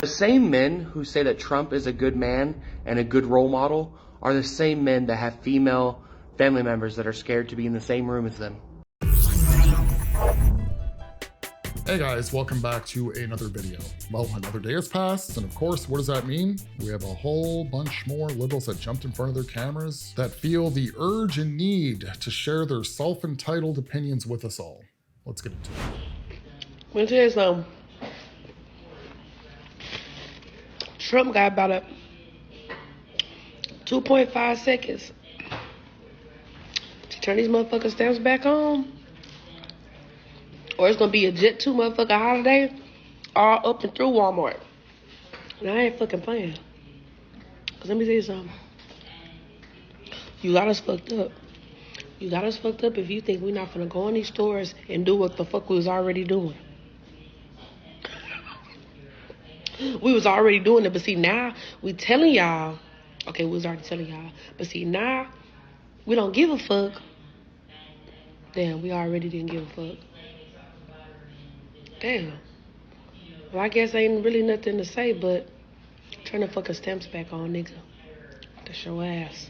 The same men who say that Trump is a good man and a good role model are the same men that have female family members that are scared to be in the same room as them. Hey guys, welcome back to another video. Well, another day has passed, and of course, what does that mean? We have a whole bunch more liberals that jumped in front of their cameras that feel the urge and need to share their self-entitled opinions with us all. Let's get into it. Let me tell you something. Trump got about a 2.5 seconds to turn these motherfucking stamps back on. Or it's gonna be a Jet 2 motherfucking holiday all up and through Walmart. And I ain't fucking playing. Cause let me tell you something. You got us fucked up. You got us fucked up if you think we're not gonna go in these stores and do what the fuck we was already doing. We was already doing it, but see now we telling y'all, okay, we was already telling y'all, but see now we don't give a fuck. Damn, we already didn't give a fuck. Damn. Well, I guess ain't really nothing to say, but turn the fucking stamps back on, nigga. That's your ass.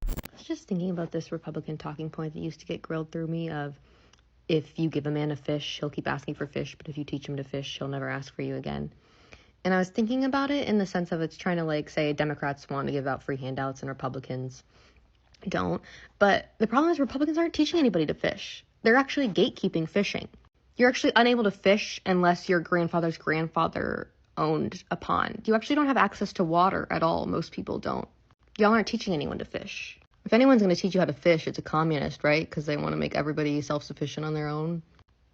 I was just thinking about this Republican talking point that used to get grilled through me of, if you give a man a fish, he'll keep asking for fish, but if you teach him to fish, he'll never ask for you again. And I was thinking about it in the sense of it's trying to, like, say Democrats want to give out free handouts and Republicans don't. But the problem is Republicans aren't teaching anybody to fish. They're actually gatekeeping fishing. You're actually unable to fish unless your grandfather's grandfather owned a pond. You actually don't have access to water at all. Most people don't. Y'all aren't teaching anyone to fish. If anyone's going to teach you how to fish, it's a communist, right? Because they want to make everybody self-sufficient on their own.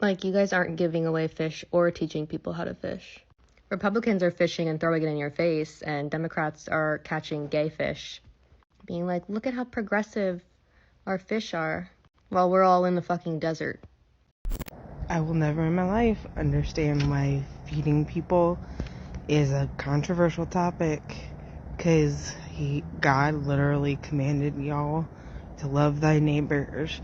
Like, you guys aren't giving away fish or teaching people how to fish. Republicans are fishing and throwing it in your face, and Democrats are catching gay fish. Being like, look at how progressive our fish are, while we're all in the fucking desert. I will never in my life understand why feeding people is a controversial topic, because God literally commanded y'all to love thy neighbors.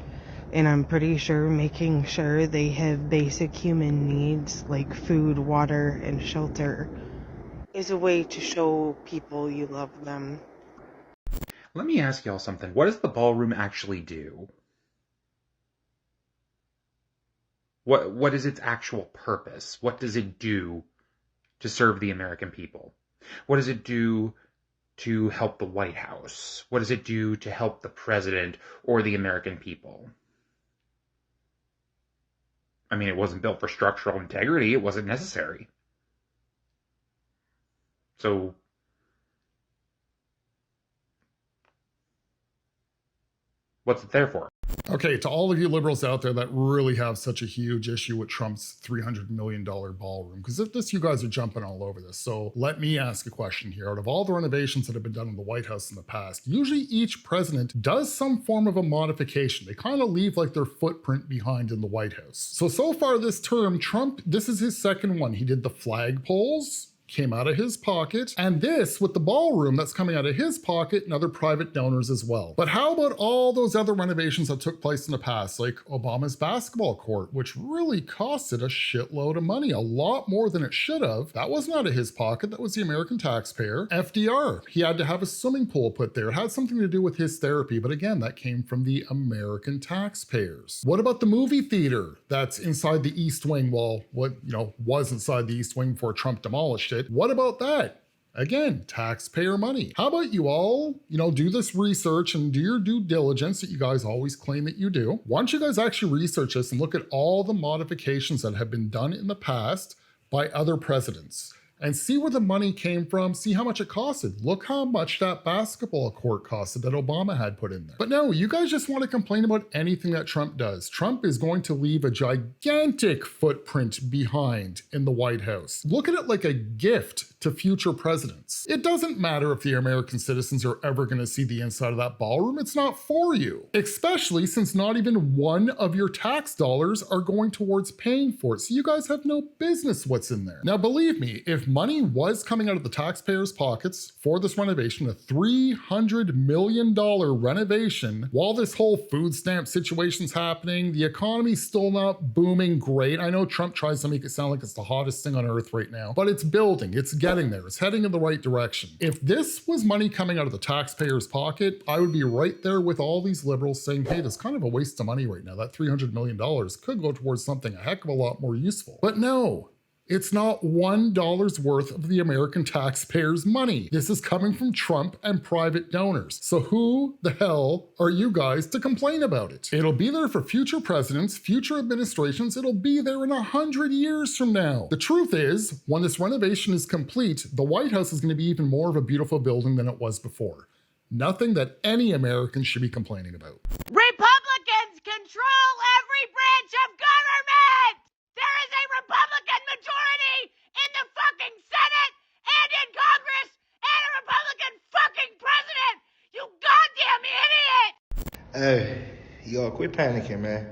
And I'm pretty sure making sure they have basic human needs like food, water, and shelter is a way to show people you love them. Let me ask y'all something. What does the ballroom actually do? What is its actual purpose? What does it do to serve the American people? What does it do to help the White House? What does it do to help the president or the American people? I mean, it wasn't built for structural integrity. It wasn't necessary. So, what's it there for? Okay, to all of you liberals out there that really have such a huge issue with Trump's $300 million ballroom, because you guys are jumping all over this. So let me ask a question here. Out of all the renovations that have been done in the White House in the past, usually each president does some form of a modification. They kind of leave like their footprint behind in the White House. So far this term, Trump, this is his second one. He did the flagpoles, came out of his pocket, and this with the ballroom that's coming out of his pocket and other private donors as well. But how about all those other renovations that took place in the past, like Obama's basketball court, which really costed a shitload of money, a lot more than it should have. That wasn't out of his pocket, that was the American taxpayer. FDR, he had to have a swimming pool put there. It had something to do with his therapy, but again, that came from the American taxpayers. What about the movie theater that's inside the East Wing? Well, what was inside the East Wing before Trump demolished it. What about that? Again, taxpayer money. How about you all, do this research and do your due diligence that you guys always claim that you do. Why don't you guys actually research this and look at all the modifications that have been done in the past by other presidents and see where the money came from, see how much it costed. Look how much that basketball court costed that Obama had put in there. But no, you guys just want to complain about anything that Trump does. Trump is going to leave a gigantic footprint behind in the White House. Look at it like a gift to future presidents. It doesn't matter if the American citizens are ever going to see the inside of that ballroom. It's not for you, especially since not even one of your tax dollars are going towards paying for it. So you guys have no business what's in there. Now, believe me, if if money was coming out of the taxpayers' pockets for this renovation, a $300 million renovation, while this whole food stamp situation's happening, the economy's still not booming great. I know Trump tries to make it sound like it's the hottest thing on earth right now, but it's building, it's getting there, it's heading in the right direction. If this was money coming out of the taxpayer's pocket, I would be right there with all these liberals saying, hey, that's kind of a waste of money right now. That $300 million could go towards something a heck of a lot more useful. But no, it's not $1 worth of the American taxpayers' money. This is coming from Trump and private donors. So who the hell are you guys to complain about it? It'll be there for future presidents, future administrations. It'll be there in 100 years from now. The truth is, when this renovation is complete, the White House is going to be even more of a beautiful building than it was before. Nothing that any American should be complaining about. Republicans control every branch of government! There is a Republican majority in the fucking Senate and in Congress and a Republican fucking president! You goddamn idiot! Hey, y'all quit panicking, man.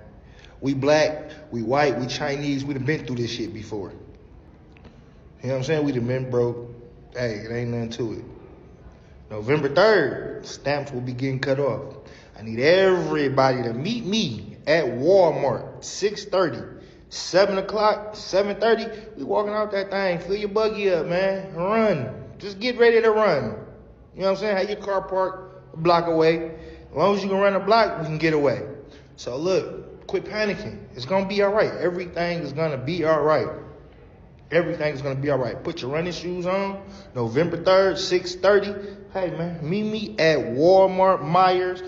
We black, we white, we Chinese, we done been through this shit before. You know what I'm saying? We done been broke. Hey, it ain't nothing to it. November 3rd, stamps will be getting cut off. I need everybody to meet me at Walmart, 6:30. 7 o'clock, 7:30, we walking out that thing. Fill your buggy up, man. Run. Just get ready to run. You know what I'm saying? Have your car parked a block away. As long as you can run a block, we can get away. So look, quit panicking. It's gonna be all right. Everything is gonna be all right. Everything is gonna be all right. Put your running shoes on. November 3rd, 6:30. Hey man, meet me at Walmart, Myers,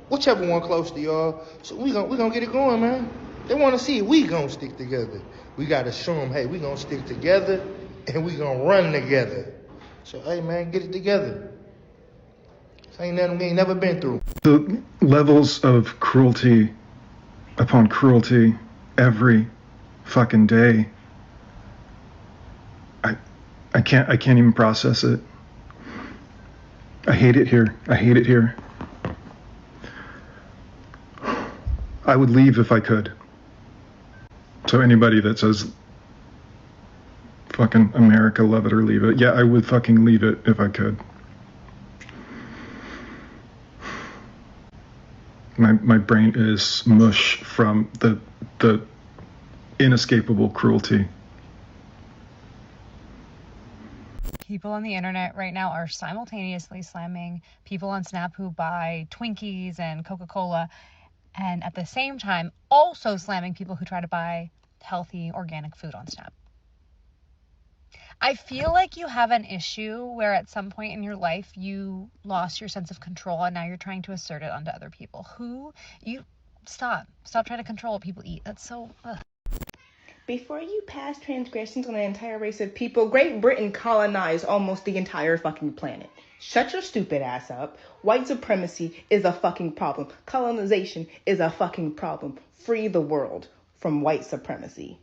whichever one close to y'all. So we gonna get it going, man. They want to see we gonna stick together. We gotta show them, hey, we gonna stick together and we gonna run together. So, hey, man, get it together. This ain't nothing we ain't never been through. The levels of cruelty upon cruelty every fucking day. I can't even process it. I hate it here. I hate it here. I would leave if I could. So anybody that says, fucking America, love it or leave it. Yeah, I would fucking leave it if I could. My brain is mush from the inescapable cruelty. People on the internet right now are simultaneously slamming people on Snap who buy Twinkies and Coca-Cola, and at the same time also slamming people who try to buy healthy organic food on Snap. I feel like you have an issue where at some point in your life you lost your sense of control and now you're trying to assert it onto other people. Stop trying to control what people eat. That's so Before you pass transgressions on an entire race of people, Great Britain colonized almost the entire fucking planet. Shut your stupid ass up. White supremacy is a fucking problem. Colonization is a fucking problem. Free the world from white supremacy.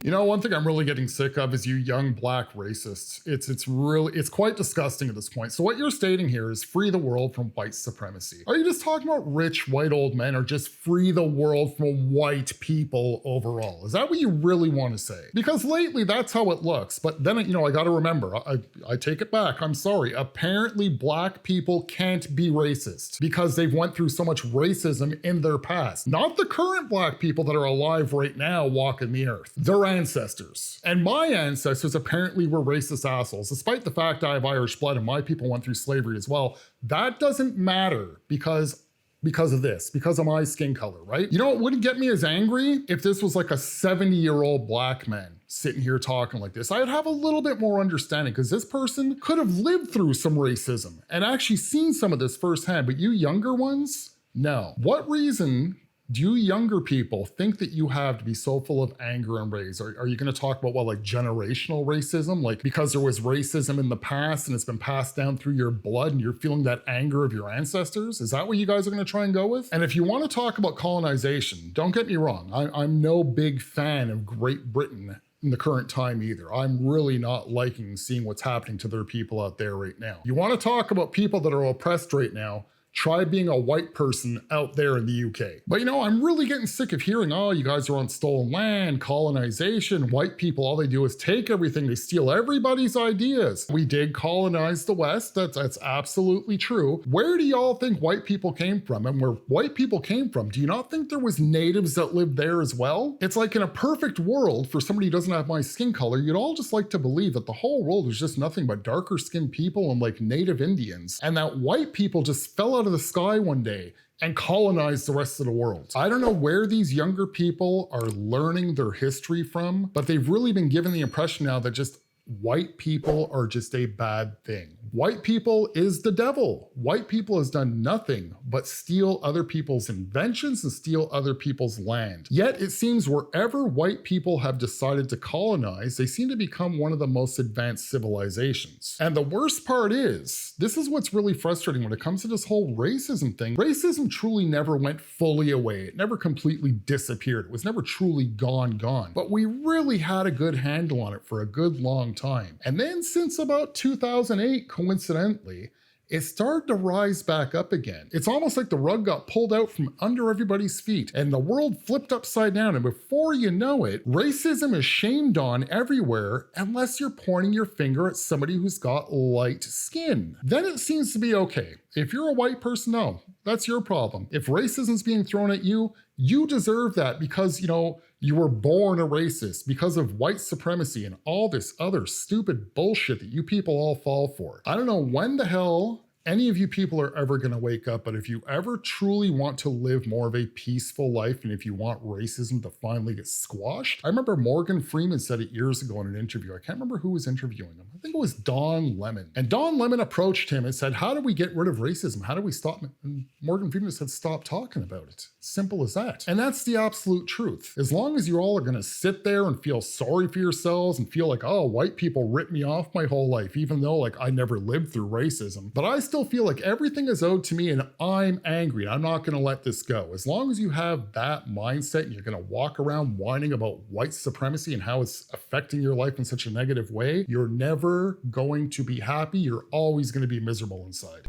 You know, one thing I'm really getting sick of is you young black racists. It's quite disgusting at this point. So what you're stating here is free the world from white supremacy. Are you just talking about rich white old men, or just free the world from white people overall? Is that what you really want to say? Because lately that's how it looks. But then, you know, I got to remember, I take it back. I'm sorry. Apparently black people can't be racist because they've went through so much racism in their past. Not the current black people that are alive right now walking the earth. Their ancestors. And my ancestors apparently were racist assholes, despite the fact I have Irish blood and my people went through slavery as well. That doesn't matter because of this, because of my skin color, right? You know what wouldn't get me as angry? If this was like a 70-year-old black man sitting here talking like this. I'd have a little bit more understanding because this person could have lived through some racism and actually seen some of this firsthand, but you younger ones, no. What reason do you younger people think that you have to be so full of anger and rage? Are you going to talk about, what, like generational racism? Like because there was racism in the past and it's been passed down through your blood and you're feeling that anger of your ancestors? Is that what you guys are going to try and go with? And if you want to talk about colonization, don't get me wrong. I'm no big fan of Great Britain in the current time either. I'm really not liking seeing what's happening to their people out there right now. You want to talk about people that are oppressed right now, Try being a white person out there in the UK. But you know, I'm really getting sick of hearing, oh, you guys are on stolen land, colonization, white people, all they do is take everything, they steal everybody's ideas. We did colonize the West, that's absolutely true. Where do y'all think white people came from? And where white people came from, do you not think there was natives that lived there as well? It's like in a perfect world, for somebody who doesn't have my skin color, you'd all just like to believe that the whole world is just nothing but darker skinned people and like native Indians, and that white people just fell out of the sky one day and colonize the rest of the world. I don't know where these younger people are learning their history from, but they've really been given the impression now that just white people are just a bad thing. White people is the devil. White people has done nothing but steal other people's inventions and steal other people's land. Yet it seems wherever white people have decided to colonize, they seem to become one of the most advanced civilizations. And the worst part is, this is what's really frustrating when it comes to this whole racism thing. Racism truly never went fully away. It never completely disappeared. It was never truly gone. But we really had a good handle on it for a good long time. And then since about 2008, coincidentally, it started to rise back up again. It's almost like the rug got pulled out from under everybody's feet and the world flipped upside down, and before you know it, racism is shamed on everywhere unless you're pointing your finger at somebody who's got light skin. Then it seems to be okay. If you're a white person, no, that's your problem. If racism's being thrown at you, you deserve that because, you know, you were born a racist because of white supremacy and all this other stupid bullshit that you people all fall for. I don't know when the hell any of you people are ever gonna wake up, but if you ever truly want to live more of a peaceful life and if you want racism to finally get squashed, I remember Morgan Freeman said it years ago in an interview. I can't remember who was interviewing him. I think it was Don Lemon. And Don Lemon approached him and said, how do we get rid of racism? How do we stop it? And Morgan Freeman said, stop talking about it. Simple as that. And that's the absolute truth. As long as you all are gonna sit there and feel sorry for yourselves and feel like, oh, white people ripped me off my whole life, even though like I never lived through racism, but I still feel like everything is owed to me and I'm angry and I'm not gonna let this go. As long as you have that mindset and you're gonna walk around whining about white supremacy and how it's affecting your life in such a negative way, you're never going to be happy. You're always gonna be miserable inside.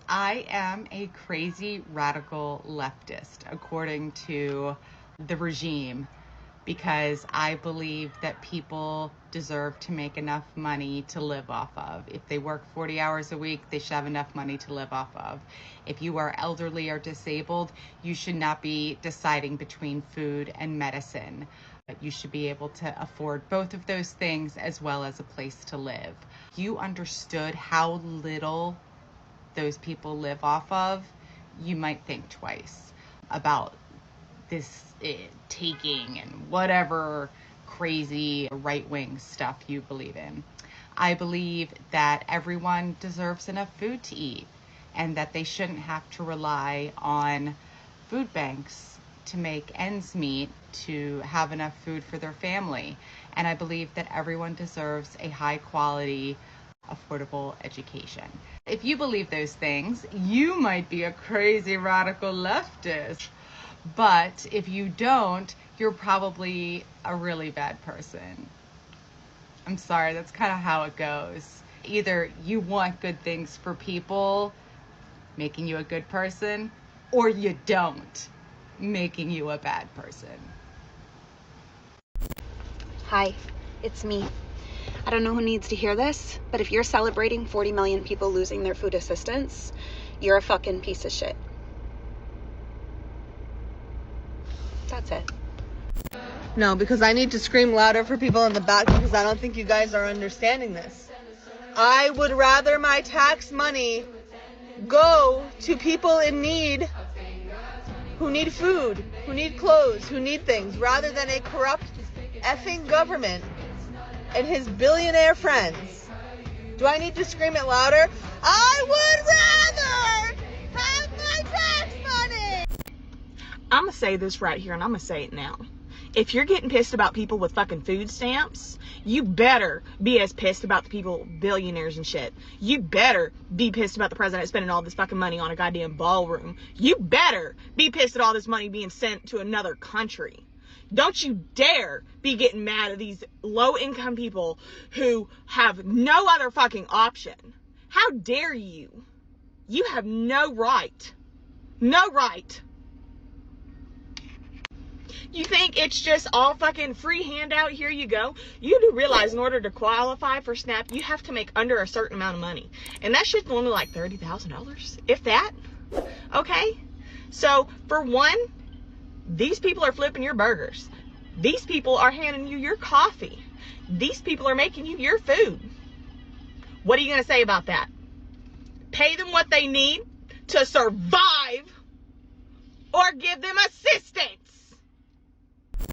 I am a crazy radical leftist, according to the regime, because I believe that people deserve to make enough money to live off of. If they work 40 hours a week, they should have enough money to live off of. If you are elderly or disabled, you should not be deciding between food and medicine. You should be able to afford both of those things as well as a place to live. You understood how little those people live off of, you might think twice about this taking and whatever crazy right-wing stuff you believe in. I believe that everyone deserves enough food to eat and that they shouldn't have to rely on food banks to make ends meet to have enough food for their family. And I believe that everyone deserves a high quality, affordable education. If you believe those things, you might be a crazy radical leftist. But if you don't, you're probably a really bad person. I'm sorry, that's kind of how it goes. Either you want good things for people, making you a good person, or you don't, making you a bad person. Hi, it's me. I don't know who needs to hear this, but if you're celebrating 40 million people losing their food assistance, you're a fucking piece of shit. That's it. No, because I need to scream louder for people in the back because I don't think you guys are understanding this. I would rather my tax money go to people in need who need food, who need clothes, who need things, rather than a corrupt effing government and his billionaire friends. Do I need to scream it louder? I would rather have my tax money! I'm gonna say this right here, and I'm gonna say it now. If you're getting pissed about people with fucking food stamps, you better be as pissed about the people, billionaires and shit. You better be pissed about the president spending all this fucking money on a goddamn ballroom. You better be pissed at all this money being sent to another country. Don't you dare be getting mad at these low-income people who have no other fucking option. How dare you? You have no right. No right. You think it's just all fucking free handout, here you go? You do realize in order to qualify for SNAP, you have to make under a certain amount of money. And that shit's only like $30,000, if that. Okay? So, for one, these people are flipping your burgers. These people are handing you your coffee. These people are making you your food. What are you going to say about that? Pay them what they need to survive or give them assistance.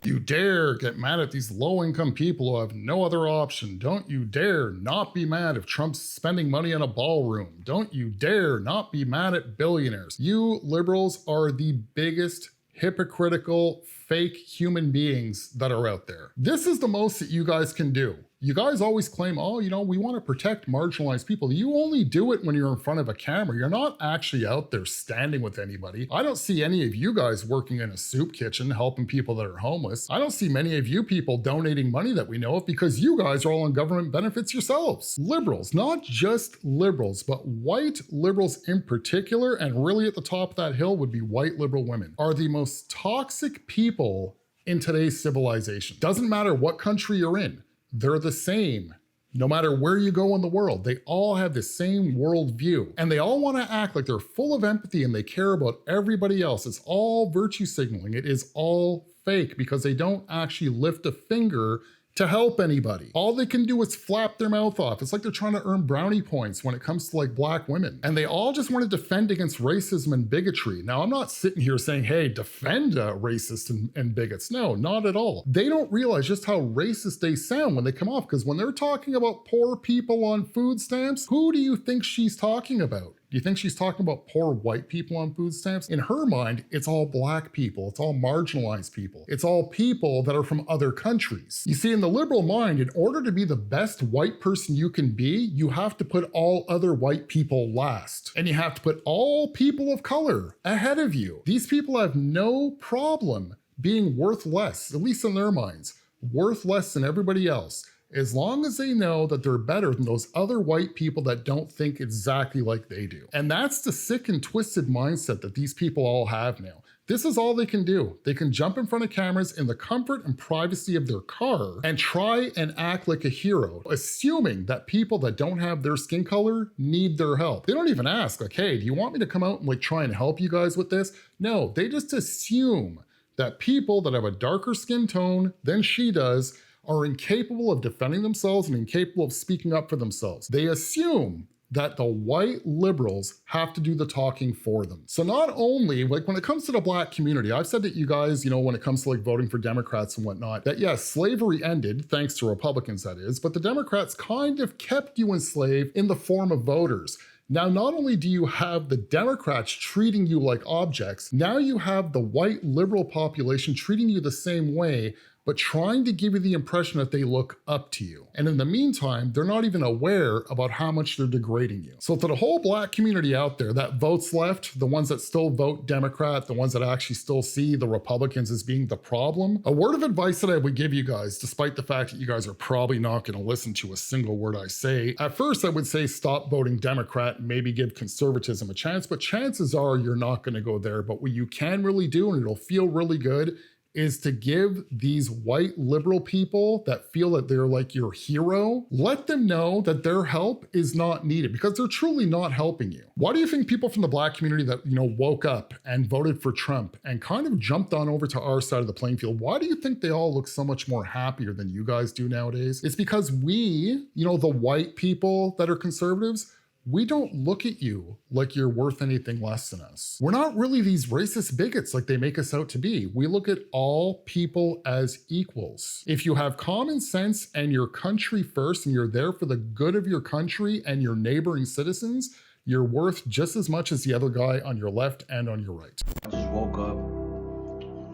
You dare get mad at these low-income people who have no other option. Don't you dare not be mad if Trump's spending money on a ballroom. Don't you dare not be mad at billionaires. You liberals are the biggest hypocritical, fake human beings that are out there. This is the most that you guys can do. You guys always claim, oh, you know, we want to protect marginalized people. You only do it when you're in front of a camera. You're not actually out there standing with anybody. I don't see any of you guys working in a soup kitchen helping people that are homeless. I don't see many of you people donating money that we know of because you guys are all on government benefits yourselves. Liberals, not just liberals, but white liberals in particular, and really at the top of that hill would be white liberal women, are the most toxic people in today's civilization. Doesn't matter what country you're in. They're the same. No matter where you go in the world, they all have the same worldview. And they all want to act like they're full of empathy and they care about everybody else. It's all virtue signaling. It is all fake because they don't actually lift a finger to help anybody. All they can do is flap their mouth off. It's like they're trying to earn brownie points when it comes to like black women. And they all just want to defend against racism and bigotry. Now, I'm not sitting here saying, hey, defend racists and bigots. No, not at all. They don't realize just how racist they sound when they come off, because when they're talking about poor people on food stamps, who do you think she's talking about? Do you think she's talking about poor white people on food stamps? In her mind, it's all black people. It's all marginalized people. It's all people that are from other countries. You see, in the liberal mind, in order to be the best white person you can be, you have to put all other white people last. And you have to put all people of color ahead of you. These people have no problem being worth less, at least in their minds, worth less than everybody else, as long as they know that they're better than those other white people that don't think exactly like they do. And that's the sick and twisted mindset that these people all have now. This is all they can do. They can jump in front of cameras in the comfort and privacy of their car and try and act like a hero, assuming that people that don't have their skin color need their help. They don't even ask, like, hey, do you want me to come out and like try and help you guys with this? No, they just assume that people that have a darker skin tone than she does are incapable of defending themselves and incapable of speaking up for themselves. They assume that the white liberals have to do the talking for them. So not only, like when it comes to the black community, I've said that you guys, you know, when it comes to like voting for Democrats and whatnot, that yes, slavery ended, thanks to Republicans that is, but the Democrats kind of kept you enslaved in the form of voters. Now, not only do you have the Democrats treating you like objects, now you have the white liberal population treating you the same way, but trying to give you the impression that they look up to you. And in the meantime, they're not even aware about how much they're degrading you. So to the whole black community out there that votes left, the ones that still vote Democrat, the ones that actually still see the Republicans as being the problem, a word of advice that I would give you guys, despite the fact that you guys are probably not gonna listen to a single word I say, at first I would say stop voting Democrat, maybe give conservatism a chance, but chances are you're not gonna go there. But what you can really do, and it'll feel really good, is to give these white liberal people that feel that they're like your hero, let them know that their help is not needed because they're truly not helping you. Why do you think people from the black community that, you know, woke up and voted for Trump and kind of jumped on over to our side of the playing field, why do you think they all look so much more happier than you guys do nowadays? It's because we, you know, the white people that are conservatives, we don't look at you like you're worth anything less than us. We're not really these racist bigots like they make us out to be. We look at all people as equals. If you have common sense and your country first and you're there for the good of your country and your neighboring citizens, you're worth just as much as the other guy on your left and on your right. I just woke up,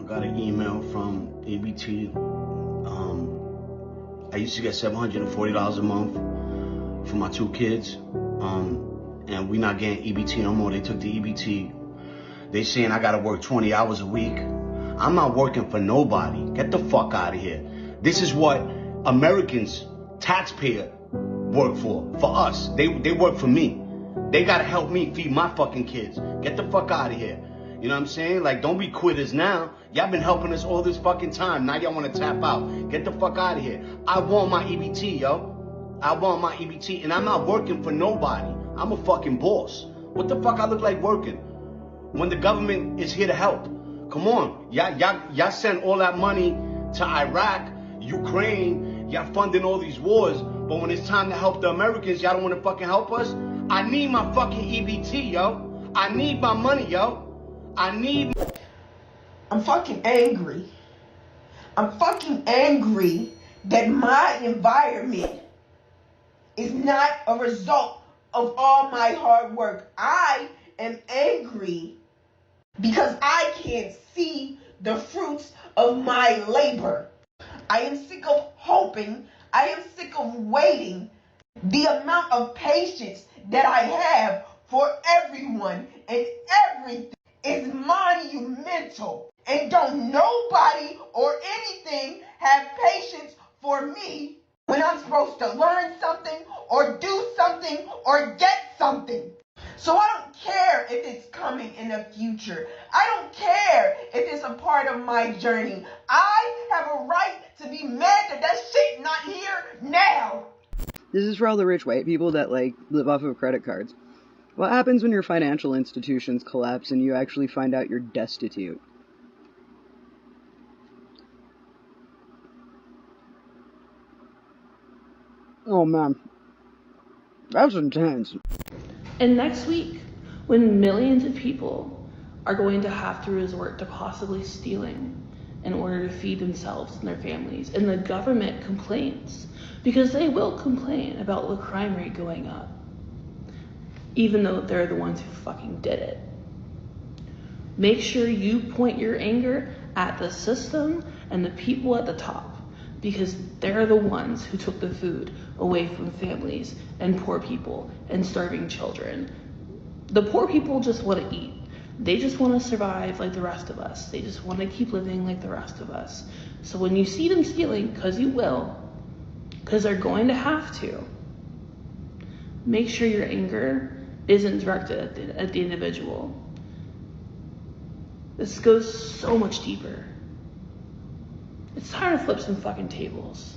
I got an email from EBT. I used to get $740 a month for my 2 kids. And we not getting EBT no more. They took the EBT. They saying I gotta work 20 hours a week. I'm not working for nobody. Get the fuck out of here. This is what Americans, taxpayer, work for us. They work for me. They gotta help me feed my fucking kids. Get the fuck out of here. You know what I'm saying? Like, don't be quitters now. Y'all been helping us all this fucking time. Now y'all wanna tap out. Get the fuck out of here. I want my EBT, yo. I want my EBT, and I'm not working for nobody. I'm a fucking boss. What the fuck I look like working? When the government is here to help. Come on. Y'all send all that money to Iraq, Ukraine. Y'all funding all these wars. But when it's time to help the Americans, y'all don't wanna fucking help us? I need my fucking EBT, yo. I need my money, yo. I'm fucking angry. I'm fucking angry that my environment is not a result of all my hard work. I am angry because I can't see the fruits of my labor. I am sick of hoping. I am sick of waiting. The amount of patience that I have for everyone and everything is monumental. And don't nobody or anything have patience for me when I'm supposed to learn something or do something or get something. So I don't care if it's coming in the future. I don't care if it's a part of my journey. I have a right to be mad that that shit not here now. This is for all the rich white people that live off of credit cards. What happens when your financial institutions collapse and you actually find out you're destitute? Oh man, that's intense. And next week, when millions of people are going to have to resort to possibly stealing in order to feed themselves and their families, and the government complains, because they will complain about the crime rate going up, even though they're the ones who fucking did it. Make sure you point your anger at the system and the people at the top, because they're the ones who took the food away from families and poor people and starving children. The poor people just want to eat. They just want to survive like the rest of us. They just want to keep living like the rest of us. So when you see them stealing, because you will, because they're going to have to, make sure your anger isn't directed at the individual. This goes so much deeper. It's time to flip some fucking tables.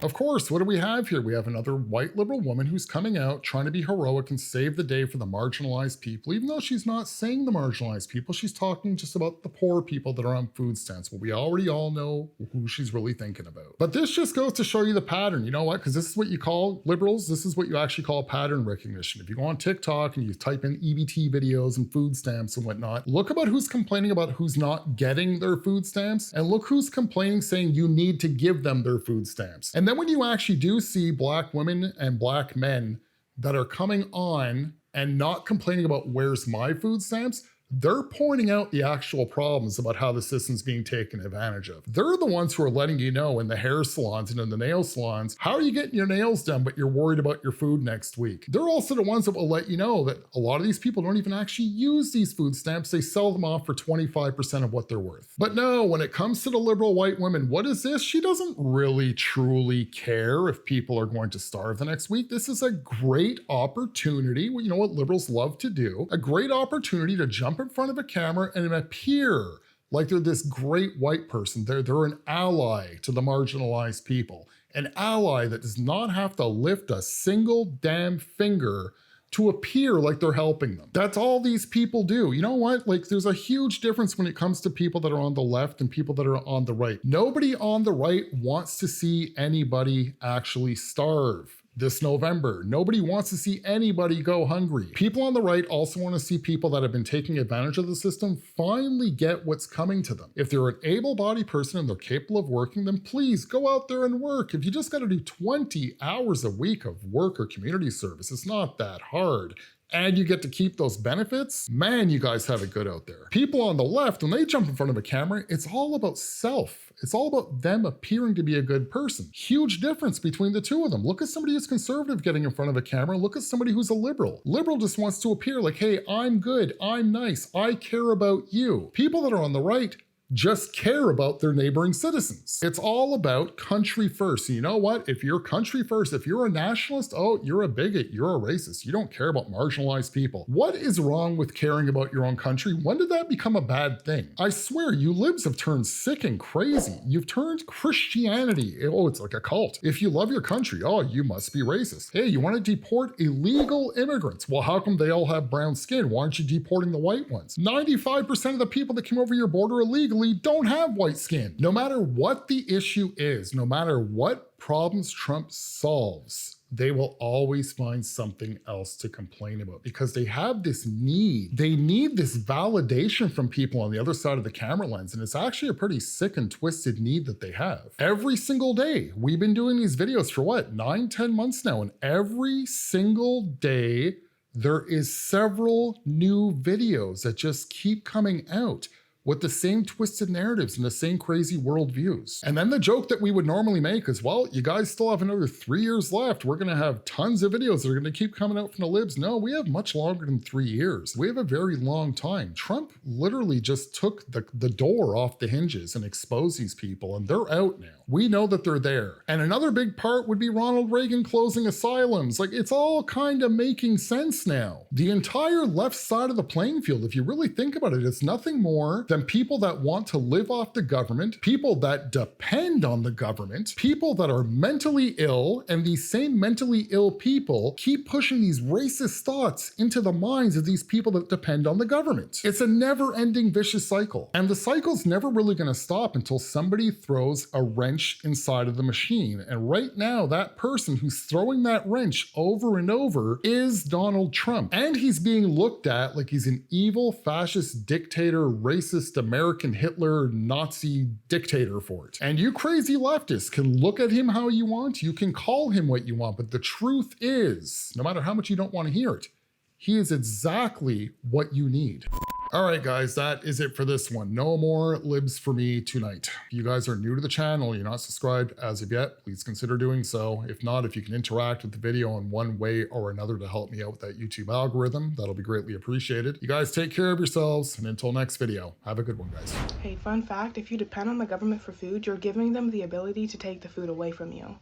Of course, what do we have here? We have another white liberal woman who's coming out trying to be heroic and save the day for the marginalized people, even though she's not saying the marginalized people. She's talking just about the poor people that are on food stamps. Well, we already all know who she's really thinking about. But this just goes to show you the pattern. You know what? Because this is what you call liberals. This is what you actually call pattern recognition. If you go on TikTok and you type in EBT videos and food stamps and whatnot, look about who's complaining about who's not getting their food stamps, and look who's complaining saying you need to give them their food stamps. And then when you actually do see black women and black men that are coming on and not complaining about where's my food stamps, they're pointing out the actual problems about how the system's being taken advantage of. They're the ones who are letting you know in the hair salons and in the nail salons, how are you getting your nails done, but you're worried about your food next week. They're also the ones that will let you know that a lot of these people don't even actually use these food stamps. They sell them off for 25% of what they're worth. But no, when it comes to the liberal white woman, what is this? She doesn't really truly care if people are going to starve the next week. This is a great opportunity, you know what liberals love to do, a great opportunity to jump in front of a camera and appear like they're this great white person. They're an ally to the marginalized people, an ally that does not have to lift a single damn finger to appear like they're helping them. That's all these people do. You know what? Like, there's a huge difference when it comes to people that are on the left and people that are on the right. Nobody on the right wants to see anybody actually starve this November. Nobody wants to see anybody go hungry. People on the right also want to see people that have been taking advantage of the system finally get what's coming to them. If they're an able-bodied person and they're capable of working, then please go out there and work. If you just got to do 20 hours a week of work or community service, it's not that hard, and you get to keep those benefits, man, you guys have it good out there. People on the left, when they jump in front of a camera, it's all about self. It's all about them appearing to be a good person. Huge difference between the two of them. Look at somebody who's conservative getting in front of a camera. Look at somebody who's a liberal. Liberal just wants to appear like, hey, I'm good, I'm nice, I care about you. People that are on the right just care about their neighboring citizens. It's all about country first. And you know what? If you're country first, if you're a nationalist, oh, you're a bigot, you're a racist. You don't care about marginalized people. What is wrong with caring about your own country? When did that become a bad thing? I swear, you libs have turned sick and crazy. You've turned Christianity, oh, it's like a cult. If you love your country, oh, you must be racist. Hey, you want to deport illegal immigrants? Well, how come they all have brown skin? Why aren't you deporting the white ones? 95% of the people that came over your border illegally don't have white skin. No matter what the issue is, no matter what problems Trump solves, they will always find something else to complain about because they have this need. They need this validation from people on the other side of the camera lens, and it's actually a pretty sick and twisted need that they have. Every single day, we've been doing these videos for what, 9-10 months now, and every single day, there is several new videos that just keep coming out with the same twisted narratives and the same crazy worldviews. And then the joke that we would normally make is, well, you guys still have another 3 years left. We're gonna have tons of videos that are gonna keep coming out from the libs. No, we have much longer than 3 years. We have a very long time. Trump literally just took the door off the hinges and exposed these people, and they're out now. We know that they're there. And another big part would be Ronald Reagan closing asylums. Like, it's all kind of making sense now. The entire left side of the playing field, if you really think about it, it's nothing more than people that want to live off the government, people that depend on the government, people that are mentally ill, and these same mentally ill people keep pushing these racist thoughts into the minds of these people that depend on the government. It's a never-ending vicious cycle. And the cycle's never really gonna stop until somebody throws a wrench inside of the machine. And right now, that person who's throwing that wrench over and over is Donald Trump. And he's being looked at like he's an evil, fascist, dictator, racist, American Hitler, Nazi dictator for it. And you crazy leftists can look at him how you want, you can call him what you want, but the truth is, no matter how much you don't want to hear it, he is exactly what you need. All right, guys, that is it for this one. No more libs for me tonight. If you guys are new to the channel, you're not subscribed as of yet, please consider doing so. If not, if you can interact with the video in one way or another to help me out with that YouTube algorithm, that'll be greatly appreciated. You guys take care of yourselves, and until next video, have a good one, guys. Hey, fun fact, if you depend on the government for food, you're giving them the ability to take the food away from you.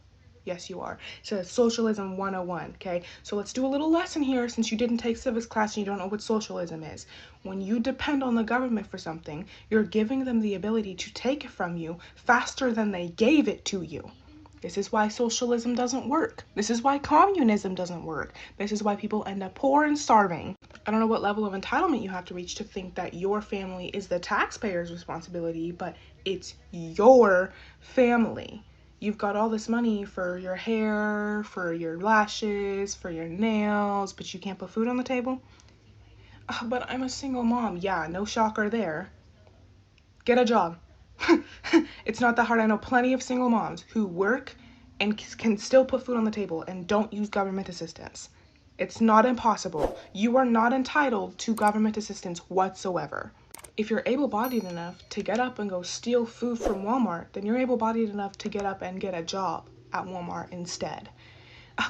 Yes, you are. It says Socialism 101, okay? So let's do a little lesson here since you didn't take civics class and you don't know what socialism is. When you depend on the government for something, you're giving them the ability to take it from you faster than they gave it to you. This is why socialism doesn't work. This is why communism doesn't work. This is why people end up poor and starving. I don't know what level of entitlement you have to reach to think that your family is the taxpayer's responsibility, but it's your family. You've got all this money for your hair, for your lashes, for your nails, but you can't put food on the table? But I'm a single mom. Yeah, no shocker there. Get a job. It's not that hard. I know plenty of single moms who work and can still put food on the table and don't use government assistance. It's not impossible. You are not entitled to government assistance whatsoever. If you're able-bodied enough to get up and go steal food from Walmart, then you're able-bodied enough to get up and get a job at Walmart instead.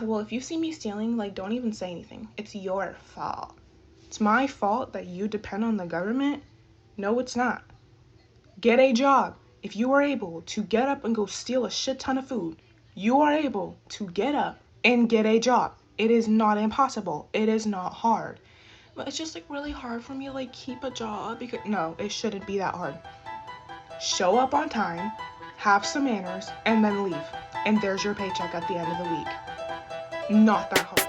Well, if you see me stealing, like, don't even say anything. It's your fault. It's my fault that you depend on the government? No, it's not. Get a job. If you are able to get up and go steal a shit ton of food, you are able to get up and get a job. It is not impossible. It is not hard. But it's just like really hard for me to like keep a job because no, it shouldn't be that hard. Show up on time, have some manners, and then leave. And there's your paycheck at the end of the week. Not that hard.